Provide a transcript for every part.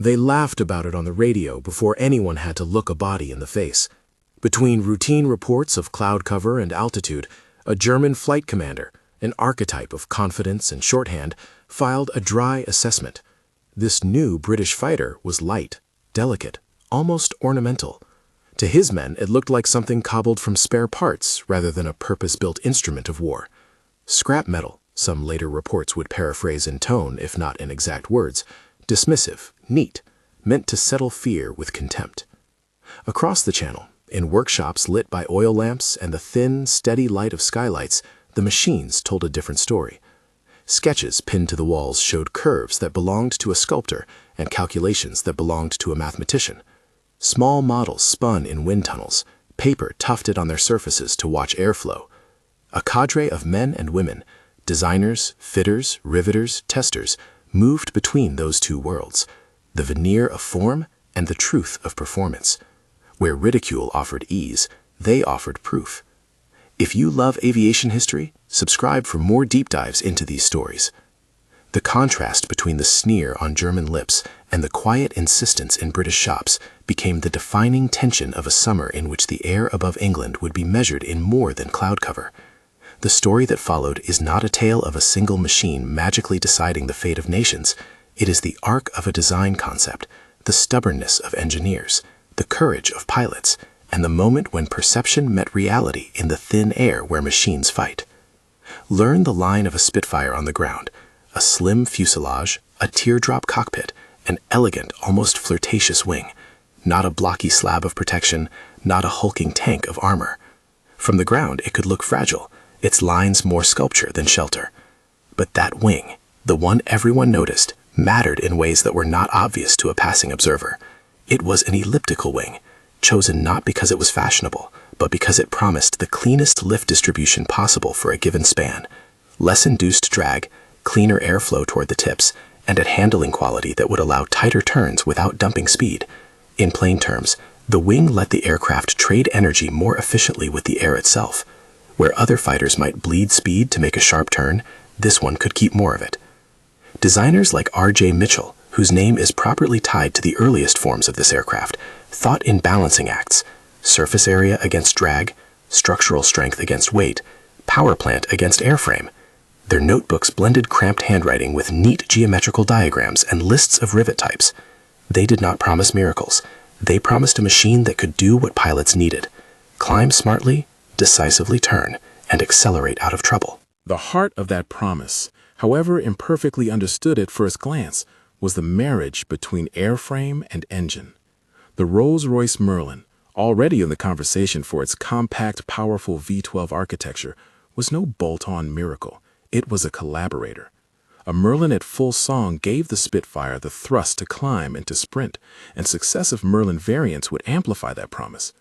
They laughed about it on the radio before anyone had to look a body in the face. Between routine reports of cloud cover and altitude, a German flight commander, an archetype of confidence and shorthand, filed a dry assessment. This new British fighter was light, delicate, almost ornamental. To his men, it looked like something cobbled from spare parts rather than a purpose-built instrument of war. Scrap metal, some later reports would paraphrase in tone, if not in exact words, dismissive, neat, meant to settle fear with contempt. Across the channel, in workshops lit by oil lamps and the thin, steady light of skylights, the machines told a different story. Sketches pinned to the walls showed curves that belonged to a sculptor and calculations that belonged to a mathematician. Small models spun in wind tunnels, paper tufted on their surfaces to watch airflow. A cadre of men and women, designers, fitters, riveters, testers, moved between those two worlds, the veneer of form and the truth of performance. Where ridicule offered ease, they offered proof. If you love aviation history, subscribe for more deep dives into these stories. The contrast between the sneer on German lips and the quiet insistence in British shops became the defining tension of a summer in which the air above England would be measured in more than cloud cover. The story that followed is not a tale of a single machine magically deciding the fate of nations. It is the arc of a design concept, the stubbornness of engineers, the courage of pilots, and the moment when perception met reality in the thin air where machines fight. Learn the line of a Spitfire on the ground: a slim fuselage, a teardrop cockpit, an elegant, almost flirtatious wing, not a blocky slab of protection, not a hulking tank of armor. From the ground it could look fragile, its lines more sculpture than shelter. But that wing, the one everyone noticed, mattered in ways that were not obvious to a passing observer. It was an elliptical wing, chosen not because it was fashionable, but because it promised the cleanest lift distribution possible for a given span, less induced drag, cleaner airflow toward the tips, and a handling quality that would allow tighter turns without dumping speed. In plain terms, the wing let the aircraft trade energy more efficiently with the air itself. Where other fighters might bleed speed to make a sharp turn, this one could keep more of it. Designers like R.J. Mitchell, whose name is properly tied to the earliest forms of this aircraft, thought in balancing acts: surface area against drag, structural strength against weight, power plant against airframe. Their notebooks blended cramped handwriting with neat geometrical diagrams and lists of rivet types. They did not promise miracles. They promised a machine that could do what pilots needed: climb smartly, decisively turn, and accelerate out of trouble. The heart of that promise, however imperfectly understood at first glance, was the marriage between airframe and engine. The Rolls-Royce Merlin, already in the conversation for its compact, powerful V12 architecture, was no bolt-on miracle. It was a collaborator. A Merlin at full song gave the Spitfire the thrust to climb and to sprint, and successive Merlin variants would amplify that promise.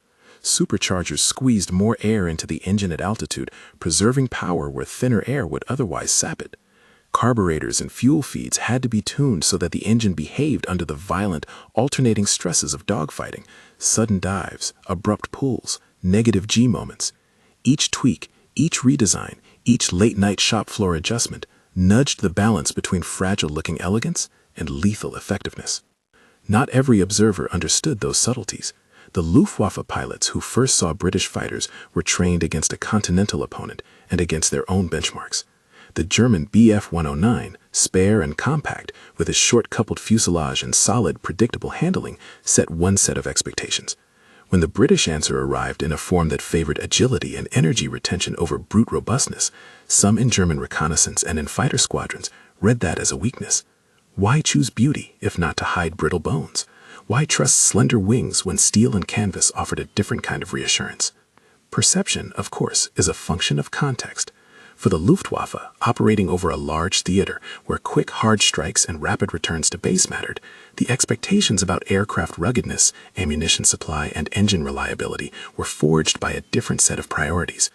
Superchargers squeezed more air into the engine at altitude, preserving power where thinner air would otherwise sap it. Carburetors and fuel feeds had to be tuned so that the engine behaved under the violent, alternating stresses of dogfighting: sudden dives, abrupt pulls, negative G moments. Each tweak, each redesign, each late-night shop floor adjustment nudged the balance between fragile-looking elegance and lethal effectiveness. Not every observer understood those subtleties. The Luftwaffe pilots who first saw British fighters were trained against a continental opponent and against their own benchmarks. The German Bf-109, spare and compact, with a short-coupled fuselage and solid, predictable handling, set one set of expectations. When the British answer arrived in a form that favored agility and energy retention over brute robustness, some in German reconnaissance and in fighter squadrons read that as a weakness. Why choose beauty if not to hide brittle bones? Why trust slender wings when steel and canvas offered a different kind of reassurance? Perception, of course, is a function of context. For the Luftwaffe, operating over a large theater where quick, hard strikes and rapid returns to base mattered, the expectations about aircraft ruggedness, ammunition supply, and engine reliability were forged by a different set of priorities.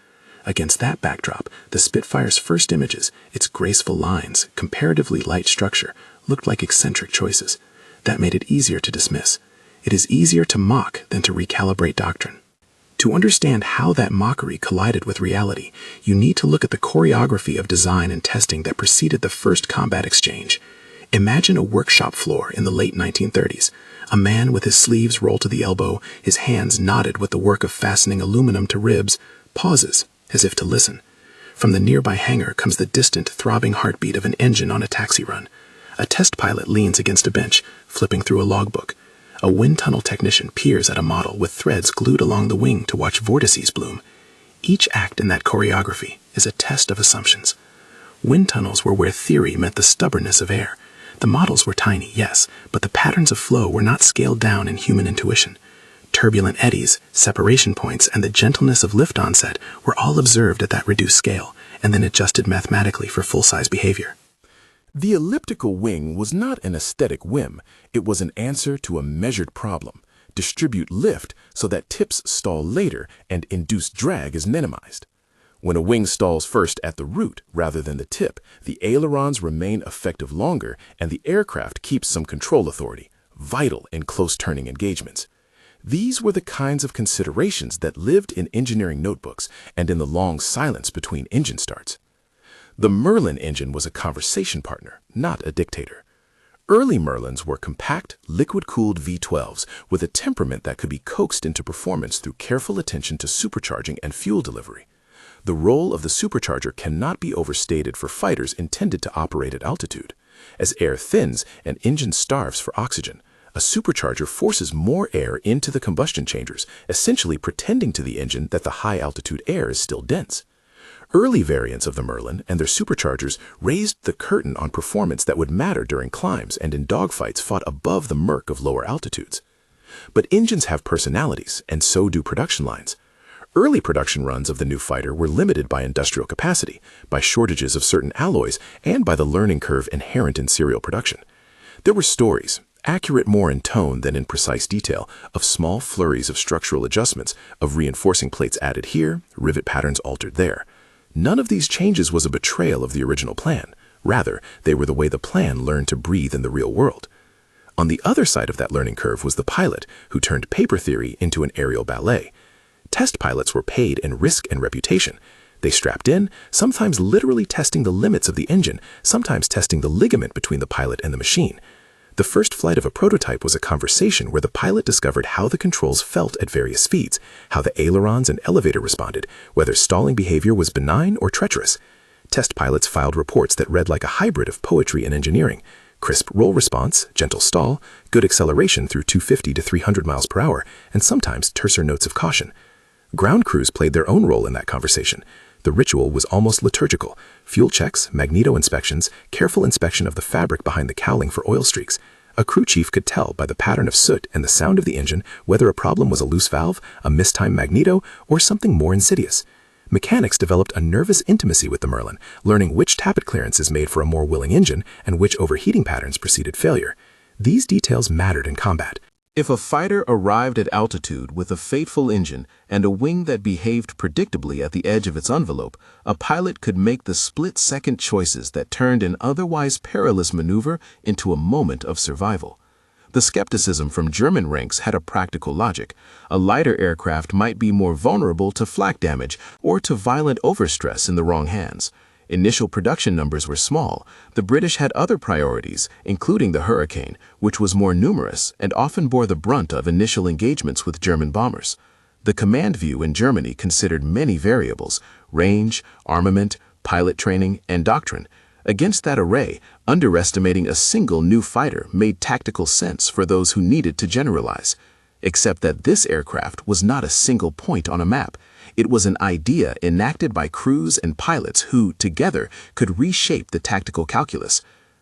Against that backdrop, the Spitfire's first images, its graceful lines, comparatively light structure, looked like eccentric choices. That made it easier to dismiss. It is easier to mock than to recalibrate doctrine. To understand how that mockery collided with reality, you need to look at the choreography of design and testing that preceded the first combat exchange. Imagine a workshop floor in the late 1930s. A man with his sleeves rolled to the elbow, his hands knotted with the work of fastening aluminum to ribs, pauses as if to listen. From the nearby hangar comes the distant, throbbing heartbeat of an engine on a taxi run. A test pilot leans against a bench, flipping through a logbook. A wind tunnel technician peers at a model with threads glued along the wing to watch vortices bloom. Each act in that choreography is a test of assumptions. Wind tunnels were where theory met the stubbornness of air. The models were tiny, yes, but the patterns of flow were not scaled down in human intuition. Turbulent eddies, separation points, and the gentleness of lift onset were all observed at that reduced scale, and then adjusted mathematically for full-size behavior. The elliptical wing was not an aesthetic whim. It was an answer to a measured problem. Distribute lift so that tips stall later and induced drag is minimized. When a wing stalls first at the root rather than the tip, the ailerons remain effective longer and the aircraft keeps some control authority, vital in close turning engagements. These were the kinds of considerations that lived in engineering notebooks and in the long silence between engine starts. The Merlin engine was a conversation partner, not a dictator. Early Merlins were compact, liquid-cooled V12s with a temperament that could be coaxed into performance through careful attention to supercharging and fuel delivery. The role of the supercharger cannot be overstated for fighters intended to operate at altitude. As air thins, an engine starves for oxygen. A supercharger forces more air into the combustion chambers, essentially pretending to the engine that the high-altitude air is still dense. Early variants of the Merlin and their superchargers raised the curtain on performance that would matter during climbs and in dogfights fought above the murk of lower altitudes. But engines have personalities, and so do production lines. Early production runs of the new fighter were limited by industrial capacity, by shortages of certain alloys, and by the learning curve inherent in serial production. There were stories, accurate more in tone than in precise detail, of small flurries of structural adjustments, of reinforcing plates added here, rivet patterns altered there. None of these changes was a betrayal of the original plan. Rather, they were the way the plan learned to breathe in the real world. On the other side of that learning curve was the pilot, who turned paper theory into an aerial ballet. Test pilots were paid in risk and reputation. They strapped in, sometimes literally testing the limits of the engine, sometimes testing the ligament between the pilot and the machine. The first flight of a prototype was a conversation where the pilot discovered how the controls felt at various speeds, how the ailerons and elevator responded, whether stalling behavior was benign or treacherous. Test pilots filed reports that read like a hybrid of poetry and engineering. Crisp roll response, gentle stall, good acceleration through 250 to 300 miles per hour, and sometimes terser notes of caution. Ground crews played their own role in that conversation. The ritual was almost liturgical. Fuel checks, magneto inspections, careful inspection of the fabric behind the cowling for oil streaks. A crew chief could tell by the pattern of soot and the sound of the engine whether a problem was a loose valve, a mistimed magneto, or something more insidious. Mechanics developed a nervous intimacy with the Merlin, learning which tappet clearances made for a more willing engine and which overheating patterns preceded failure. These details mattered in combat. If a fighter arrived at altitude with a fateful engine and a wing that behaved predictably at the edge of its envelope, a pilot could make the split-second choices that turned an otherwise perilous maneuver into a moment of survival. The skepticism from German ranks had a practical logic. A lighter aircraft might be more vulnerable to flak damage or to violent overstress in the wrong hands. Initial production numbers were small. The British had other priorities, including the Hurricane, which was more numerous and often bore the brunt of initial engagements with German bombers. The command view in Germany considered many variables: range, armament, pilot training, and doctrine. Against that array, underestimating a single new fighter made tactical sense for those who needed to generalize. Except that this aircraft was not a single point on a map. It was an idea enacted by crews and pilots who, together, could reshape the tactical calculus.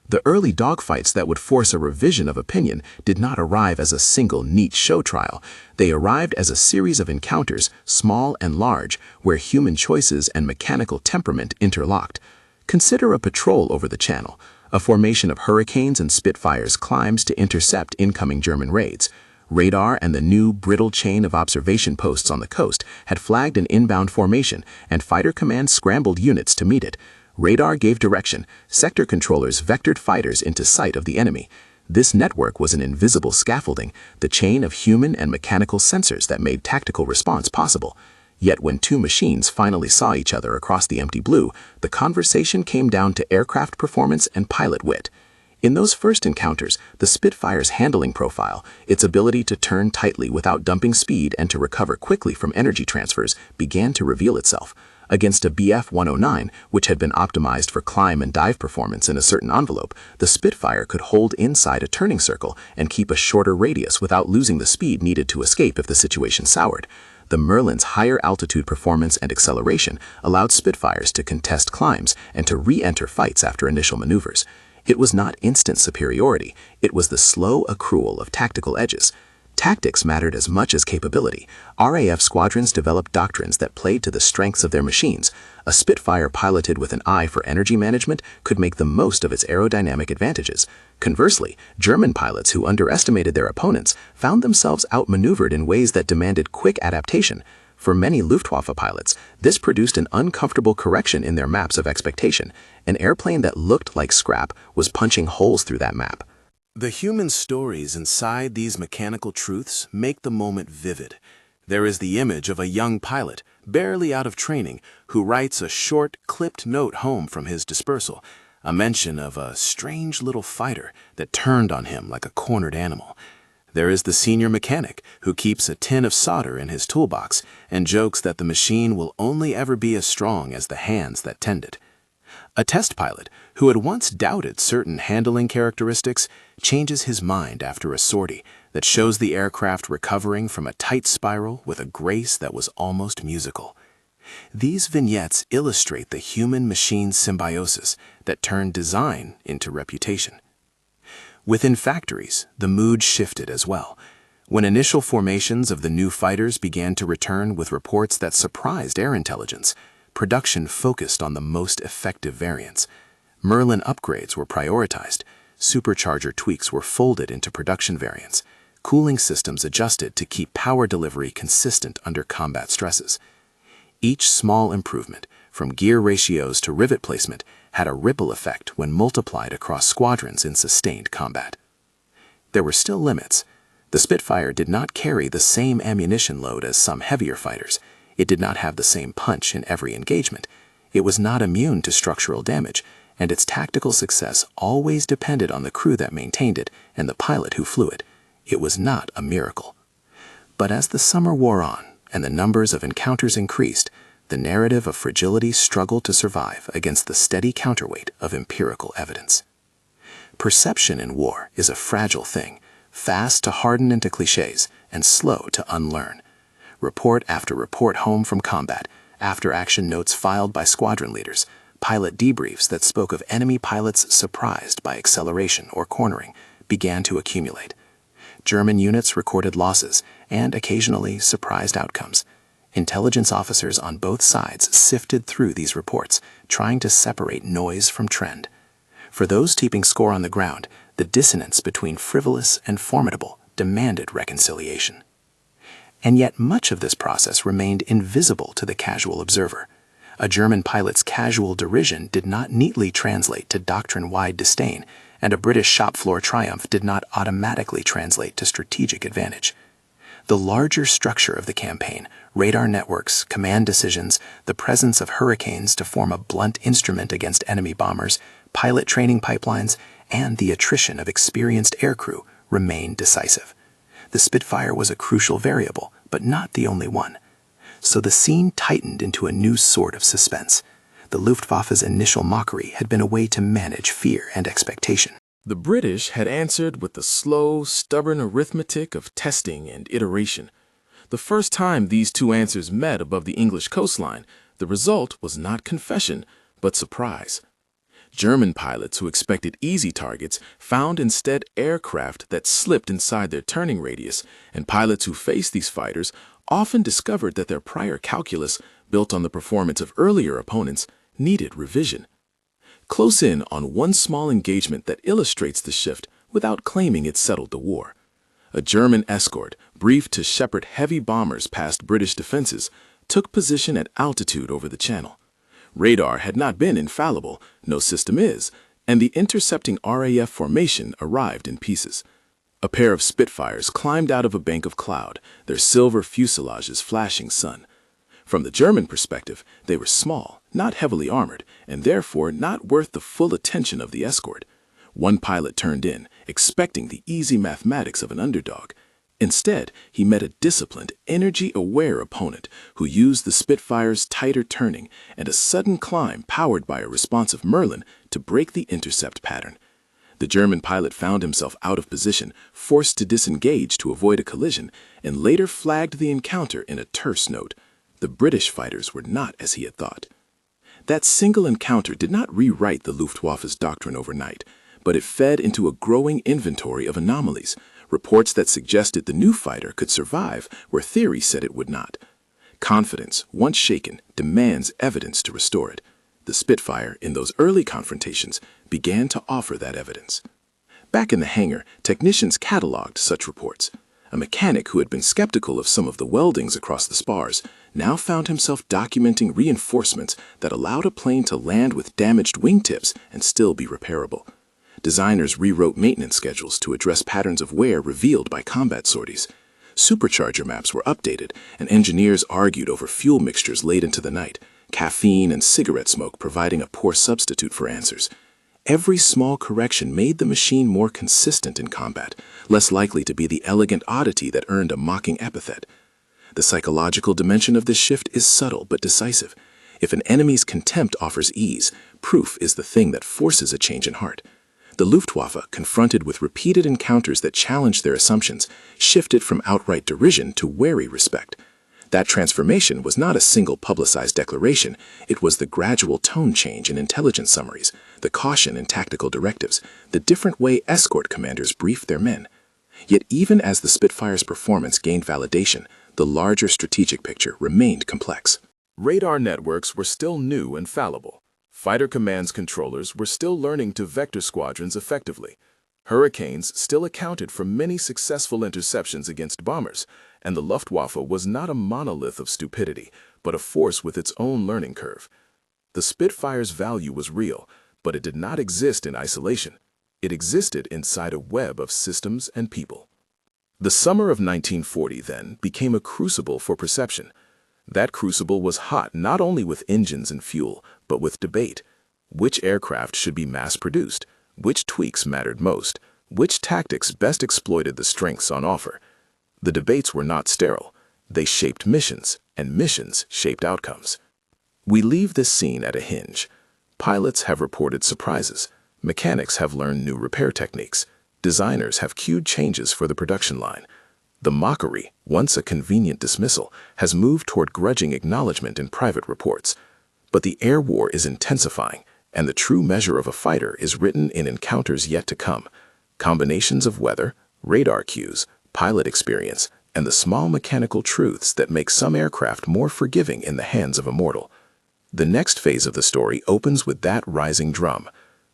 The early dogfights that would force a revision of opinion did not arrive as a single neat show trial. They arrived as a series of encounters, small and large, where human choices and mechanical temperament interlocked. Consider a patrol over the Channel. A formation of Hurricanes and Spitfires climbs to intercept incoming German raids. Radar and the new brittle chain of observation posts on the coast had flagged an inbound formation, and fighter command scrambled units to meet it. Radar gave direction. Sector controllers vectored fighters into sight of the enemy. This network was an invisible scaffolding, the chain of human and mechanical sensors that made tactical response possible. Yet when two machines finally saw each other across the empty blue, the conversation came down to aircraft performance and pilot wit. In those first encounters, the Spitfire's handling profile, its ability to turn tightly without dumping speed and to recover quickly from energy transfers, began to reveal itself. Against a Bf-109, which had been optimized for climb and dive performance in a certain envelope, the Spitfire could hold inside a turning circle and keep a shorter radius without losing the speed needed to escape if the situation soured. The Merlin's higher altitude performance and acceleration allowed Spitfires to contest climbs and to re-enter fights after initial maneuvers. It was not instant superiority, it was the slow accrual of tactical edges. Tactics mattered as much as capability. RAF squadrons developed doctrines that played to the strengths of their machines. A Spitfire piloted with an eye for energy management could make the most of its aerodynamic advantages. Conversely, German pilots who underestimated their opponents found themselves outmaneuvered in ways that demanded quick adaptation. For many Luftwaffe pilots, this produced an uncomfortable correction in their maps of expectation. An airplane that looked like scrap was punching holes through that map. The human stories inside these mechanical truths make the moment vivid. There is the image of a young pilot, barely out of training, who writes a short, clipped note home from his dispersal, a mention of a strange little fighter that turned on him like a cornered animal. There is the senior mechanic who keeps a tin of solder in his toolbox and jokes that the machine will only ever be as strong as the hands that tend it. A test pilot who had once doubted certain handling characteristics changes his mind after a sortie that shows the aircraft recovering from a tight spiral with a grace that was almost musical. These vignettes illustrate the human-machine symbiosis that turned design into reputation. Within factories, the mood shifted as well. When initial formations of the new fighters began to return with reports that surprised air intelligence, production focused on the most effective variants. Merlin upgrades were prioritized, supercharger tweaks were folded into production variants, cooling systems adjusted to keep power delivery consistent under combat stresses. Each small improvement, from gear ratios to rivet placement, had a ripple effect when multiplied across squadrons in sustained combat. There were still limits. The Spitfire did not carry the same ammunition load as some heavier fighters. It did not have the same punch in every engagement. It was not immune to structural damage, and its tactical success always depended on the crew that maintained it and the pilot who flew it. It was not a miracle. But as the summer wore on and the numbers of encounters increased, the narrative of fragility struggled to survive against the steady counterweight of empirical evidence. Perception in war is a fragile thing, fast to harden into cliches and slow to unlearn. Report after report home from combat, after-action notes filed by squadron leaders, pilot debriefs that spoke of enemy pilots surprised by acceleration or cornering began to accumulate. German units recorded losses and occasionally surprised outcomes. Intelligence officers on both sides sifted through these reports, trying to separate noise from trend. For those keeping score on the ground, the dissonance between frivolous and formidable demanded reconciliation. And yet much of this process remained invisible to the casual observer. A German pilot's casual derision did not neatly translate to doctrine-wide disdain, and a British shop floor triumph did not automatically translate to strategic advantage. The larger structure of the campaign, radar networks, command decisions, the presence of hurricanes to form a blunt instrument against enemy bombers, pilot training pipelines, and the attrition of experienced aircrew remained decisive. The Spitfire was a crucial variable, but not the only one. So the scene tightened into a new sort of suspense. The Luftwaffe's initial mockery had been a way to manage fear and expectation. The British had answered with the slow, stubborn arithmetic of testing and iteration. The first time these two answers met above the English coastline, the result was not confession, but surprise. German pilots who expected easy targets found instead aircraft that slipped inside their turning radius, and pilots who faced these fighters often discovered that their prior calculus, built on the performance of earlier opponents, needed revision. Close in on one small engagement that illustrates the shift without claiming it settled the war. A German escort, briefed to shepherd heavy bombers past British defenses, took position at altitude over the channel. Radar had not been infallible, no system is, and the intercepting RAF formation arrived in pieces. A pair of Spitfires climbed out of a bank of cloud, their silver fuselages flashing sun. From the German perspective, they were small, not heavily armored, and therefore not worth the full attention of the escort. One pilot turned in, expecting the easy mathematics of an underdog. Instead, he met a disciplined, energy-aware opponent who used the Spitfire's tighter turning and a sudden climb powered by a responsive Merlin to break the intercept pattern. The German pilot found himself out of position, forced to disengage to avoid a collision, and later flagged the encounter in a terse note. The British fighters were not as he had thought. That single encounter did not rewrite the Luftwaffe's doctrine overnight, but it fed into a growing inventory of anomalies, reports that suggested the new fighter could survive where theory said it would not. Confidence, once shaken, demands evidence to restore it. The Spitfire, in those early confrontations, began to offer that evidence. Back in the hangar, technicians cataloged such reports. A mechanic who had been skeptical of some of the weldings across the spars now found himself documenting reinforcements that allowed a plane to land with damaged wingtips and still be repairable. Designers rewrote maintenance schedules to address patterns of wear revealed by combat sorties. Supercharger maps were updated, and engineers argued over fuel mixtures late into the night, caffeine and cigarette smoke providing a poor substitute for answers. Every small correction made the machine more consistent in combat, less likely to be the elegant oddity that earned a mocking epithet. The psychological dimension of this shift is subtle but decisive. If an enemy's contempt offers ease, proof is the thing that forces a change in heart. The Luftwaffe, confronted with repeated encounters that challenged their assumptions, shifted from outright derision to wary respect. That transformation was not a single publicized declaration, it was the gradual tone change in intelligence summaries, the caution in tactical directives, the different way escort commanders briefed their men. Yet even as the Spitfire's performance gained validation, the larger strategic picture remained complex. Radar networks were still new and fallible. Fighter command's controllers were still learning to vector squadrons effectively. Hurricanes still accounted for many successful interceptions against bombers, and the Luftwaffe was not a monolith of stupidity, but a force with its own learning curve. The Spitfire's value was real, but it did not exist in isolation. It existed inside a web of systems and people. The summer of 1940, then, became a crucible for perception. That crucible was hot not only with engines and fuel, but with debate. Which aircraft should be mass-produced? Which tweaks mattered most? Which tactics best exploited the strengths on offer? The debates were not sterile. They shaped missions, and missions shaped outcomes. We leave this scene at a hinge. Pilots have reported surprises. Mechanics have learned new repair techniques. Designers have cued changes for the production line. The mockery, once a convenient dismissal, has moved toward grudging acknowledgement in private reports. But the air war is intensifying, and the true measure of a fighter is written in encounters yet to come. Combinations of weather, radar cues, pilot experience, and the small mechanical truths that make some aircraft more forgiving in the hands of a mortal. The next phase of the story opens with that rising drum.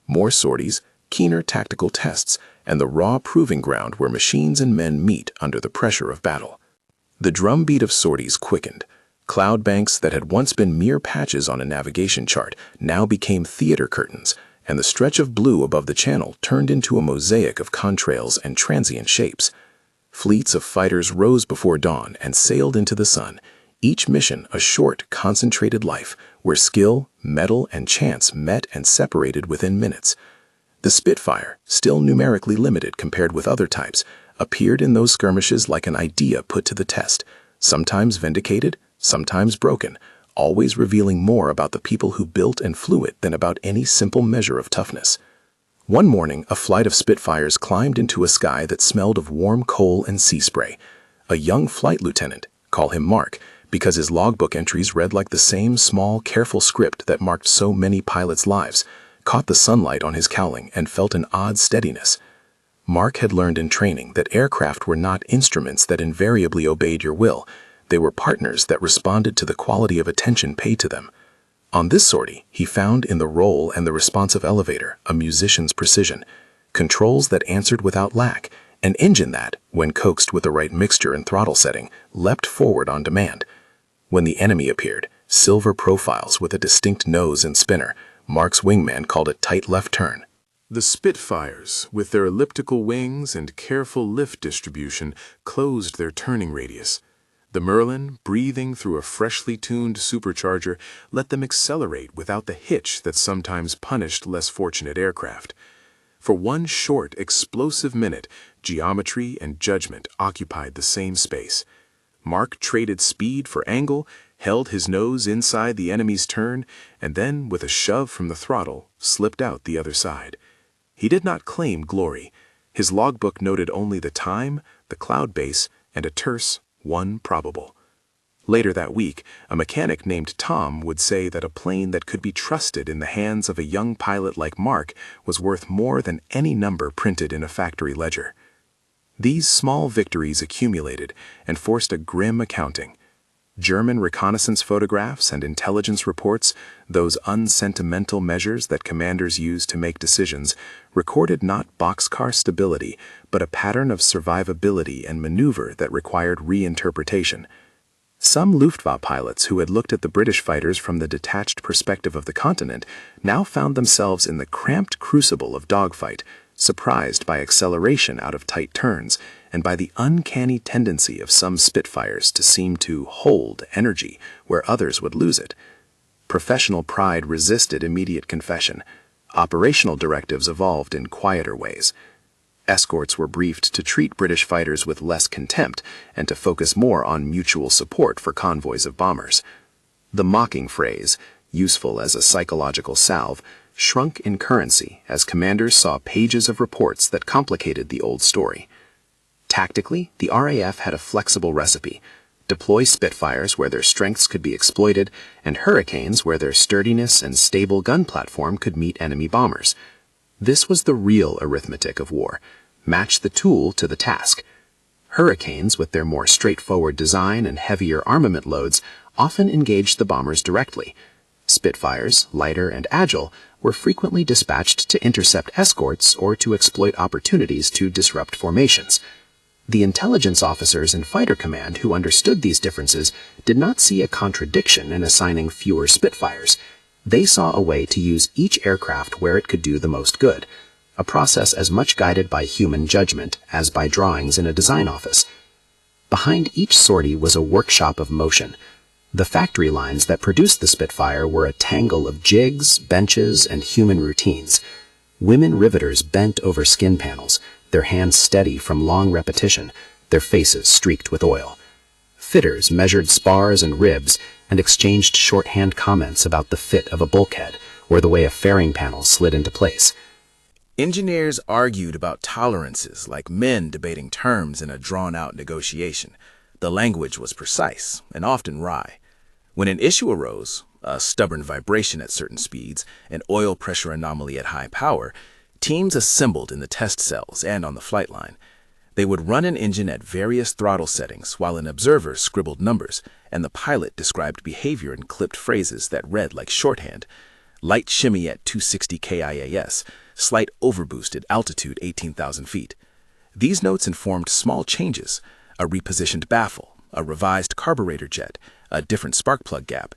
More sorties, keener tactical tests, and the raw proving ground where machines and men meet under the pressure of battle. The drumbeat of sorties quickened. Cloud banks that had once been mere patches on a navigation chart now became theater curtains, and the stretch of blue above the channel turned into a mosaic of contrails and transient shapes. Fleets of fighters rose before dawn and sailed into the sun, each mission a short, concentrated life where skill, mettle, and chance met and separated within minutes. The Spitfire, still numerically limited compared with other types, appeared in those skirmishes like an idea put to the test, sometimes vindicated, sometimes broken, always revealing more about the people who built and flew it than about any simple measure of toughness. One morning, a flight of Spitfires climbed into a sky that smelled of warm coal and sea spray. A young flight lieutenant, call him Mark, because his logbook entries read like the same small, careful script that marked so many pilots' lives, caught the sunlight on his cowling and felt an odd steadiness. Mark had learned in training that aircraft were not instruments that invariably obeyed your will. They were partners that responded to the quality of attention paid to them. On this sortie, he found in the roll and the responsive elevator a musician's precision, controls that answered without lack, an engine that, when coaxed with the right mixture and throttle setting, leapt forward on demand. When the enemy appeared, silver profiles with a distinct nose and spinner, Mark's wingman called it tight left turn. The Spitfires, with their elliptical wings and careful lift distribution, closed their turning radius. The Merlin, breathing through a freshly tuned supercharger, let them accelerate without the hitch that sometimes punished less fortunate aircraft. For one short, explosive minute, geometry and judgment occupied the same space. Mark traded speed for angle, held his nose inside the enemy's turn, and then, with a shove from the throttle, slipped out the other side. He did not claim glory. His logbook noted only the time, the cloud base, and a terse, one probable. Later that week, a mechanic named Tom would say that a plane that could be trusted in the hands of a young pilot like Mark was worth more than any number printed in a factory ledger. These small victories accumulated and forced a grim accounting. German reconnaissance photographs and intelligence reports, those unsentimental measures that commanders use to make decisions, recorded not boxcar stability, but a pattern of survivability and maneuver that required reinterpretation. Some Luftwaffe pilots who had looked at the British fighters from the detached perspective of the continent now found themselves in the cramped crucible of dogfight, surprised by acceleration out of tight turns and by the uncanny tendency of some Spitfires to seem to hold energy where others would lose it. Professional pride resisted immediate confession. Operational directives evolved in quieter ways. Escorts were briefed to treat British fighters with less contempt and to focus more on mutual support for convoys of bombers. The mocking phrase, useful as a psychological salve, shrunk in currency as commanders saw pages of reports that complicated the old story. Tactically, the RAF had a flexible recipe: deploy Spitfires where their strengths could be exploited, and Hurricanes where their sturdiness and stable gun platform could meet enemy bombers. This was the real arithmetic of war: match the tool to the task. Hurricanes, with their more straightforward design and heavier armament loads, often engaged the bombers directly. Spitfires, lighter and agile, were frequently dispatched to intercept escorts or to exploit opportunities to disrupt formations. The intelligence officers in fighter command who understood these differences did not see a contradiction in assigning fewer Spitfires. They saw a way to use each aircraft where it could do the most good, a process as much guided by human judgment as by drawings in a design office. Behind each sortie was a workshop of motion. The factory lines that produced the Spitfire were a tangle of jigs, benches, and human routines. Women riveters bent over skin panels, their hands steady from long repetition, their faces streaked with oil. Fitters measured spars and ribs and exchanged shorthand comments about the fit of a bulkhead or the way a fairing panel slid into place. Engineers argued about tolerances like men debating terms in a drawn-out negotiation. The language was precise and often wry. When an issue arose, a stubborn vibration at certain speeds, an oil pressure anomaly at high power, teams assembled in the test cells and on the flight line. They would run an engine at various throttle settings while an observer scribbled numbers, and the pilot described behavior in clipped phrases that read like shorthand: light shimmy at 260 KIAS, slight overboost at altitude 18,000 feet. These notes informed small changes: a repositioned baffle, a revised carburetor jet, a different spark plug gap.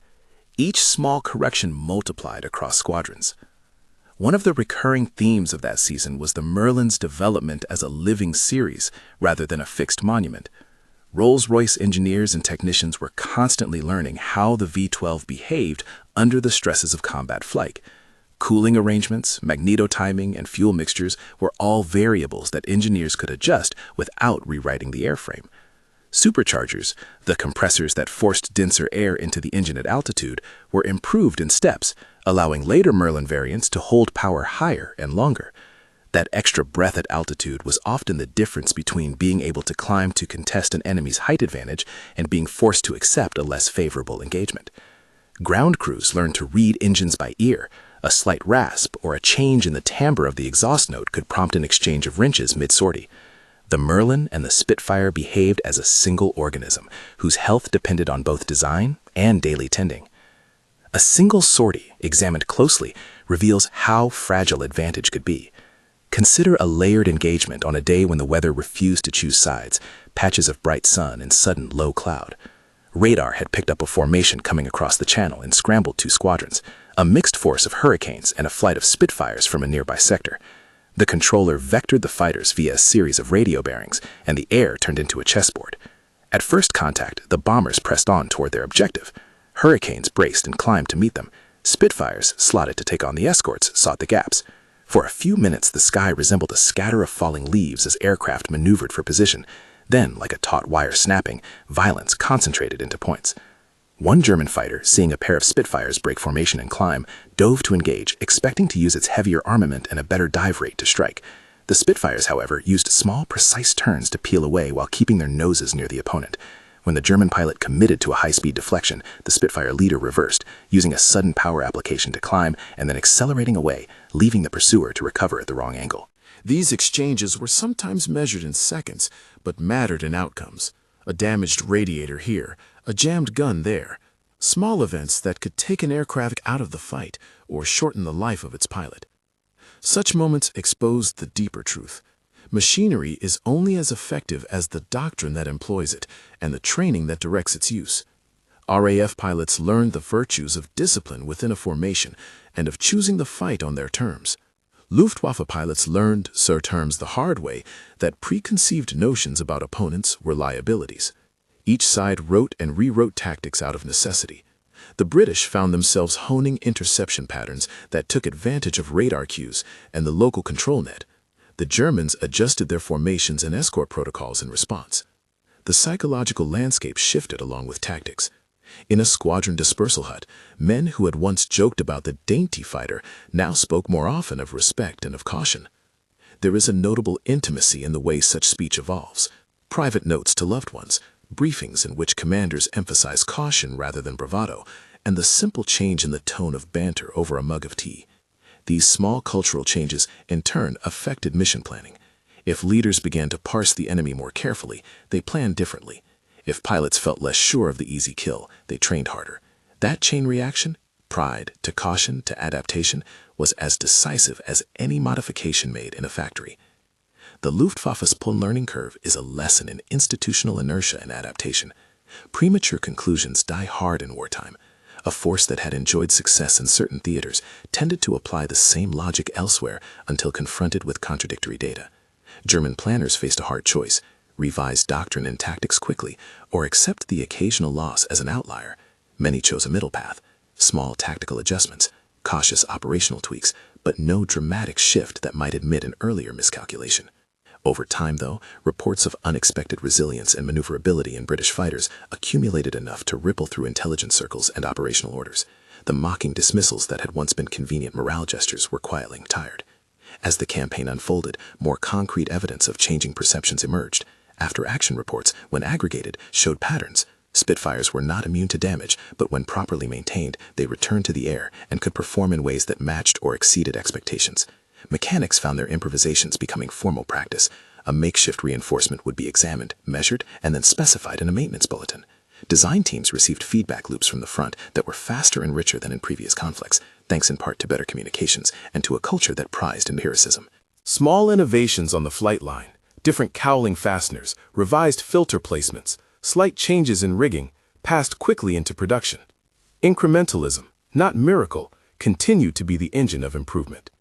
Each small correction multiplied across squadrons. One of the recurring themes of that season was the Merlin's development as a living series rather than a fixed monument. Rolls-Royce engineers and technicians were constantly learning how the V-12 behaved under the stresses of combat flight. Cooling arrangements, magneto timing, and fuel mixtures were all variables that engineers could adjust without rewriting the airframe. Superchargers, the compressors that forced denser air into the engine at altitude, were improved in steps, allowing later Merlin variants to hold power higher and longer. That extra breath at altitude was often the difference between being able to climb to contest an enemy's height advantage and being forced to accept a less favorable engagement. Ground crews learned to read engines by ear. A slight rasp or a change in the timbre of the exhaust note could prompt an exchange of wrenches mid-sortie. The Merlin and the Spitfire behaved as a single organism, whose health depended on both design and daily tending. A single sortie, examined closely, reveals how fragile advantage could be. Consider a layered engagement on a day when the weather refused to choose sides, patches of bright sun and sudden low cloud. Radar had picked up a formation coming across the channel and scrambled two squadrons, a mixed force of Hurricanes and a flight of Spitfires from a nearby sector. The controller vectored the fighters via a series of radio bearings, and the air turned into a chessboard. At first contact, the bombers pressed on toward their objective. Hurricanes braced and climbed to meet them. Spitfires, slotted to take on the escorts, sought the gaps. For a few minutes, the sky resembled a scatter of falling leaves as aircraft maneuvered for position. Then, like a taut wire snapping, violence concentrated into points. One German fighter, seeing a pair of Spitfires break formation and climb, dove to engage, expecting to use its heavier armament and a better dive rate to strike. The Spitfires, however, used small, precise turns to peel away while keeping their noses near the opponent. When the German pilot committed to a high-speed deflection, the Spitfire leader reversed, using a sudden power application to climb and then accelerating away, leaving the pursuer to recover at the wrong angle. These exchanges were sometimes measured in seconds, but mattered in outcomes. A damaged radiator here, a jammed gun there. Small events that could take an aircraft out of the fight or shorten the life of its pilot. Such moments exposed the deeper truth. Machinery is only as effective as the doctrine that employs it and the training that directs its use. RAF pilots learned the virtues of discipline within a formation and of choosing the fight on their terms. Luftwaffe pilots learned, terms the hard way, that preconceived notions about opponents were liabilities. Each side wrote and rewrote tactics out of necessity. The British found themselves honing interception patterns that took advantage of radar cues and the local control net. The Germans adjusted their formations and escort protocols in response. The psychological landscape shifted along with tactics. In a squadron dispersal hut, men who had once joked about the dainty fighter now spoke more often of respect and of caution. There is a notable intimacy in the way such speech evolves. Private notes to loved ones, briefings in which commanders emphasize caution rather than bravado, and the simple change in the tone of banter over a mug of tea. These small cultural changes, in turn, affected mission planning. If leaders began to parse the enemy more carefully, they planned differently. If pilots felt less sure of the easy kill, they trained harder. That chain reaction, pride to caution to adaptation, was as decisive as any modification made in a factory. The Luftwaffe's pull learning curve is a lesson in institutional inertia and adaptation. Premature conclusions die hard in wartime. A force that had enjoyed success in certain theaters tended to apply the same logic elsewhere until confronted with contradictory data. German planners faced a hard choice: revise doctrine and tactics quickly, or accept the occasional loss as an outlier. Many chose a middle path: small tactical adjustments, cautious operational tweaks, but no dramatic shift that might admit an earlier miscalculation. Over time, though, reports of unexpected resilience and maneuverability in British fighters accumulated enough to ripple through intelligence circles and operational orders. The mocking dismissals that had once been convenient morale gestures were quietly tired. As the campaign unfolded, more concrete evidence of changing perceptions emerged. After-action reports, when aggregated, showed patterns. Spitfires were not immune to damage, but when properly maintained, they returned to the air and could perform in ways that matched or exceeded expectations. Mechanics found their improvisations becoming formal practice. A makeshift reinforcement would be examined, measured, and then specified in a maintenance bulletin. Design teams received feedback loops from the front that were faster and richer than in previous conflicts, thanks in part to better communications and to a culture that prized empiricism. Small innovations on the flight line, different cowling fasteners, revised filter placements, slight changes in rigging, passed quickly into production. Incrementalism, not miracle, continued to be the engine of improvement.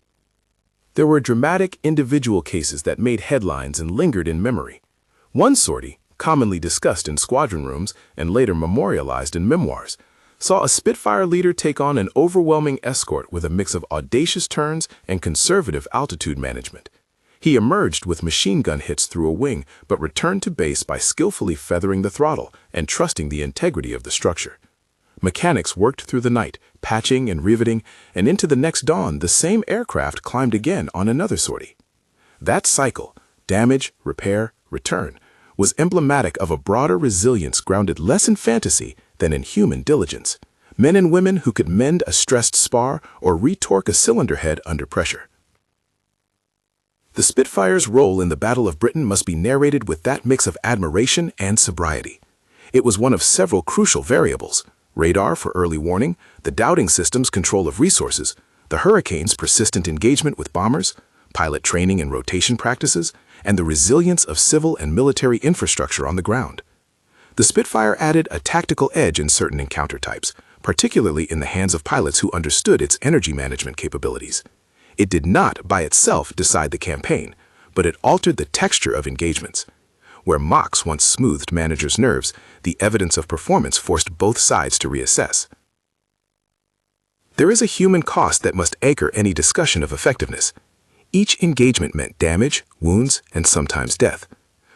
There were dramatic individual cases that made headlines and lingered in memory. One sortie, commonly discussed in squadron rooms and later memorialized in memoirs, saw a Spitfire leader take on an overwhelming escort with a mix of audacious turns and conservative altitude management. He emerged with machine gun hits through a wing, but returned to base by skillfully feathering the throttle and trusting the integrity of the structure. Mechanics worked through the night, patching and riveting, and into the next dawn the same aircraft climbed again on another sortie. That cycle, damage, repair, return, was emblematic of a broader resilience grounded less in fantasy than in human diligence. Men and women who could mend a stressed spar or retorque a cylinder head under pressure. The Spitfire's role in the Battle of Britain must be narrated with that mix of admiration and sobriety. It was one of several crucial variables: radar for early warning, the doubting system's control of resources, the Hurricane's persistent engagement with bombers, pilot training and rotation practices, and the resilience of civil and military infrastructure on the ground. The Spitfire added a tactical edge in certain encounter types, particularly in the hands of pilots who understood its energy management capabilities. It did not, by itself, decide the campaign, but it altered the texture of engagements. Where mocks once smoothed managers' nerves, the evidence of performance forced both sides to reassess. There is a human cost that must anchor any discussion of effectiveness. Each engagement meant damage, wounds, and sometimes death.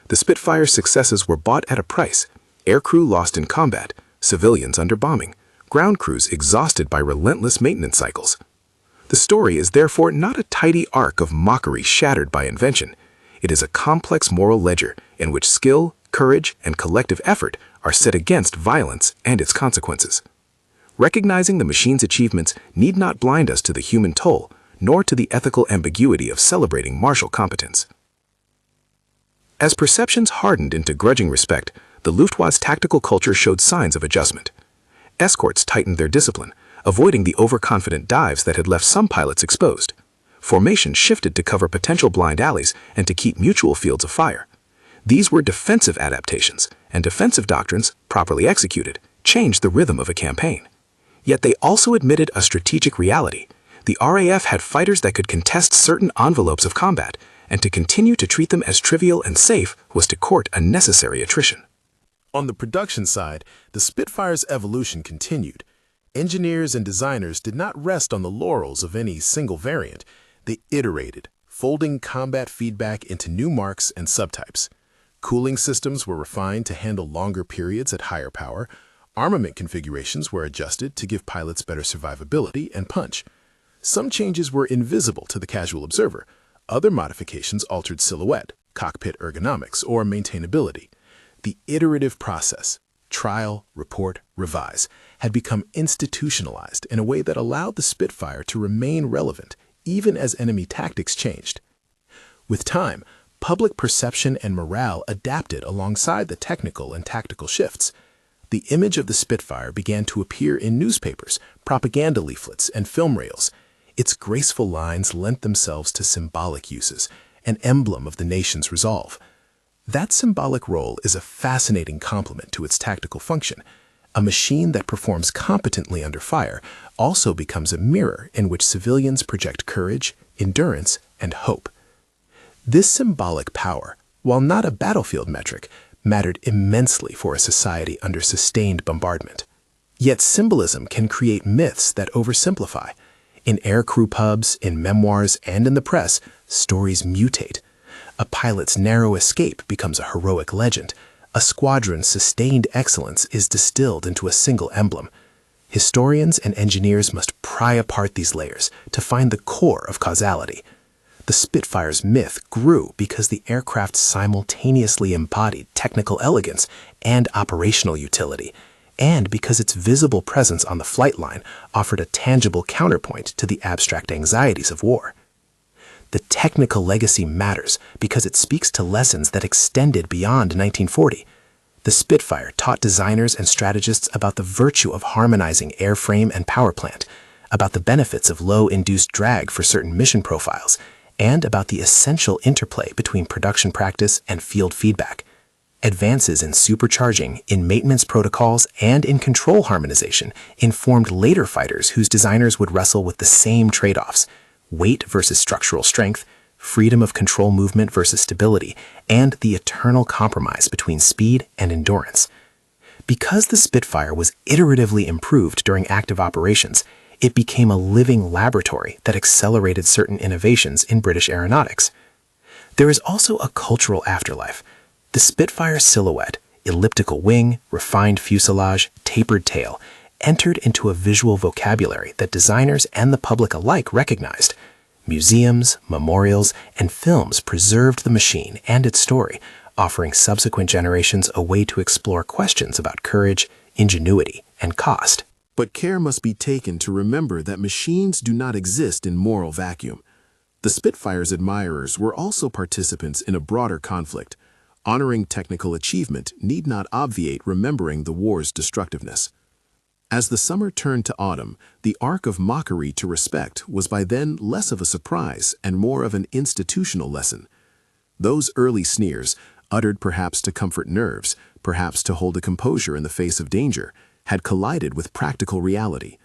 The Spitfire's successes were bought at a price. Aircrew lost in combat, civilians under bombing, ground crews exhausted by relentless maintenance cycles. The story is therefore not a tidy arc of mockery shattered by invention. It is a complex moral ledger in which skill, courage, and collective effort are set against violence and its consequences. Recognizing the machine's achievements need not blind us to the human toll, nor to the ethical ambiguity of celebrating martial competence. As perceptions hardened into grudging respect, the Luftwaffe's tactical culture showed signs of adjustment. Escorts tightened their discipline, avoiding the overconfident dives that had left some pilots exposed. Formation shifted to cover potential blind alleys and to keep mutual fields of fire. These were defensive adaptations, and defensive doctrines, properly executed, changed the rhythm of a campaign. Yet they also admitted a strategic reality. The RAF had fighters that could contest certain envelopes of combat, and to continue to treat them as trivial and safe was to court unnecessary attrition. On the production side, the Spitfire's evolution continued. Engineers and designers did not rest on the laurels of any single variant. They iterated, folding combat feedback into new marks and subtypes. Cooling systems were refined to handle longer periods at higher power. Armament configurations were adjusted to give pilots better survivability and punch. Some changes were invisible to the casual observer. Other modifications altered silhouette, cockpit ergonomics, or maintainability. The iterative process, trial, report, revise, had become institutionalized in a way that allowed the Spitfire to remain relevant even as enemy tactics changed. With time, public perception and morale adapted alongside the technical and tactical shifts. The image of the Spitfire began to appear in newspapers, propaganda leaflets, and film reels. Its graceful lines lent themselves to symbolic uses, an emblem of the nation's resolve. That symbolic role is a fascinating complement to its tactical function. A machine that performs competently under fire also becomes a mirror in which civilians project courage, endurance, and hope. This symbolic power, while not a battlefield metric, mattered immensely for a society under sustained bombardment. Yet symbolism can create myths that oversimplify. In aircrew pubs, in memoirs, and in the press, stories mutate. A pilot's narrow escape becomes a heroic legend. A squadron's sustained excellence is distilled into a single emblem. Historians and engineers must pry apart these layers to find the core of causality. The Spitfire's myth grew because the aircraft simultaneously embodied technical elegance and operational utility, and because its visible presence on the flight line offered a tangible counterpoint to the abstract anxieties of war. The technical legacy matters because it speaks to lessons that extended beyond 1940. The Spitfire taught designers and strategists about the virtue of harmonizing airframe and power plant, about the benefits of low-induced drag for certain mission profiles, and about the essential interplay between production practice and field feedback. Advances in supercharging, in maintenance protocols, and in control harmonization informed later fighters whose designers would wrestle with the same trade-offs: weight versus structural strength, freedom of control movement versus stability, and the eternal compromise between speed and endurance. Because the Spitfire was iteratively improved during active operations, it became a living laboratory that accelerated certain innovations in British aeronautics. There is also a cultural afterlife. The Spitfire silhouette, elliptical wing, refined fuselage, tapered tail, entered into a visual vocabulary that designers and the public alike recognized. Museums, memorials, and films preserved the machine and its story, offering subsequent generations a way to explore questions about courage, ingenuity, and cost. But care must be taken to remember that machines do not exist in moral vacuum. The Spitfire's admirers were also participants in a broader conflict. Honoring technical achievement need not obviate remembering the war's destructiveness. As the summer turned to autumn, the arc of mockery to respect was by then less of a surprise and more of an institutional lesson. Those early sneers, uttered perhaps to comfort nerves, perhaps to hold a composure in the face of danger, had collided with practical reality.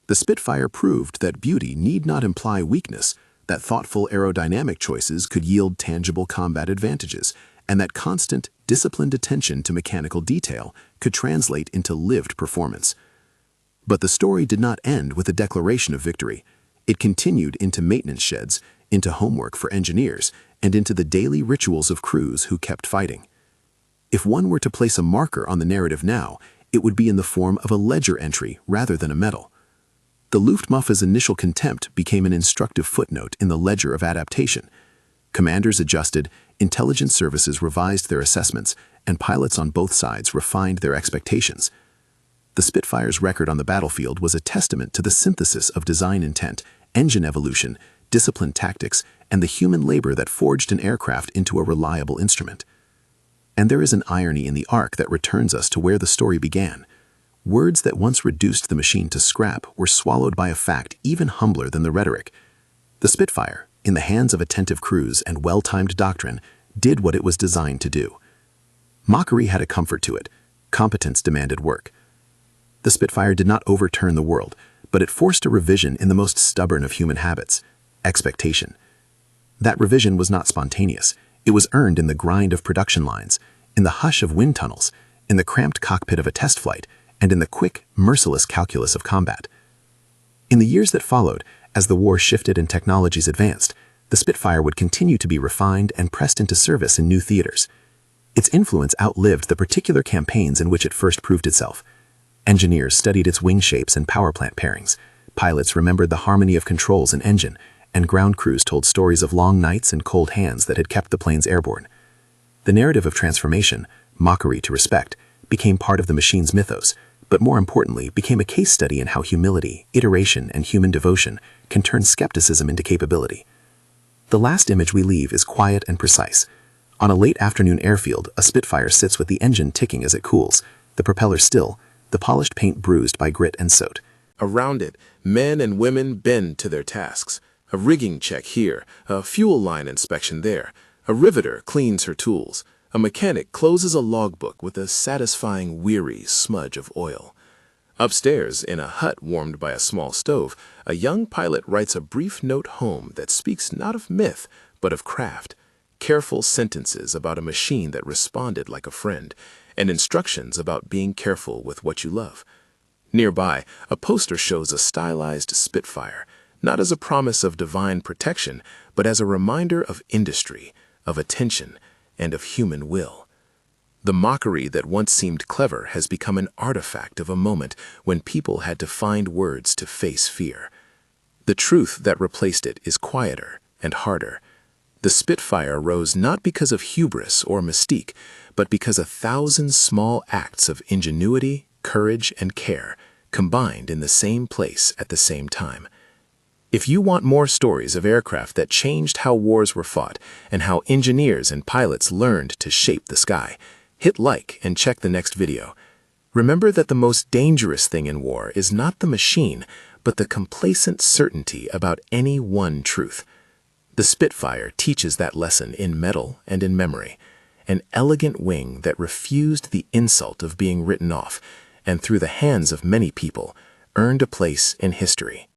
The Spitfire proved that beauty need not imply weakness, that thoughtful aerodynamic choices could yield tangible combat advantages, and that constant, disciplined attention to mechanical detail could translate into lived performance. But the story did not end with a declaration of victory. It continued into maintenance sheds, into homework for engineers, and into the daily rituals of crews who kept fighting. If one were to place a marker on the narrative now, it would be in the form of a ledger entry rather than a medal. The Luftwaffe's initial contempt became an instructive footnote in the ledger of adaptation. Commanders adjusted, intelligence services revised their assessments, and pilots on both sides refined their expectations. The Spitfire's record on the battlefield was a testament to the synthesis of design intent, engine evolution, disciplined tactics, and the human labor that forged an aircraft into a reliable instrument. And there is an irony in the arc that returns us to where the story began. Words that once reduced the machine to scrap were swallowed by a fact even humbler than the rhetoric. The Spitfire, in the hands of attentive crews and well-timed doctrine, did what it was designed to do. Mockery had a comfort to it. Competence demanded work. The Spitfire did not overturn the world, but it forced a revision in the most stubborn of human habits: expectation. That revision was not spontaneous. It was earned in the grind of production lines, in the hush of wind tunnels, in the cramped cockpit of a test flight, and in the quick, merciless calculus of combat. In the years that followed, as the war shifted and technologies advanced, the Spitfire would continue to be refined and pressed into service in new theaters. Its influence outlived the particular campaigns in which it first proved itself. Engineers studied its wing shapes and power plant pairings. Pilots remembered the harmony of controls and engine, and ground crews told stories of long nights and cold hands that had kept the planes airborne. The narrative of transformation, mockery to respect, became part of the machine's mythos, but more importantly, became a case study in how humility, iteration, and human devotion can turn skepticism into capability. The last image we leave is quiet and precise. On a late afternoon airfield, a Spitfire sits with the engine ticking as it cools, the propeller still, the polished paint bruised by grit and soot. Around it, men and women bend to their tasks. A rigging check here, a fuel line inspection there. A riveter cleans her tools. A mechanic closes a logbook with a satisfying, weary smudge of oil. Upstairs, in a hut warmed by a small stove, a young pilot writes a brief note home that speaks not of myth, but of craft. Careful sentences about a machine that responded like a friend, and instructions about being careful with what you love. Nearby, a poster shows a stylized Spitfire, not as a promise of divine protection, but as a reminder of industry, of attention, and of human will. The mockery that once seemed clever has become an artifact of a moment when people had to find words to face fear. The truth that replaced it is quieter and harder. The Spitfire rose not because of hubris or mystique, but because 1,000 small acts of ingenuity, courage, and care combined in the same place at the same time. If you want more stories of aircraft that changed how wars were fought and how engineers and pilots learned to shape the sky, hit like and check the next video. Remember that the most dangerous thing in war is not the machine, but the complacent certainty about any one truth. The Spitfire teaches that lesson in metal and in memory, an elegant wing that refused the insult of being written off, and through the hands of many people, earned a place in history.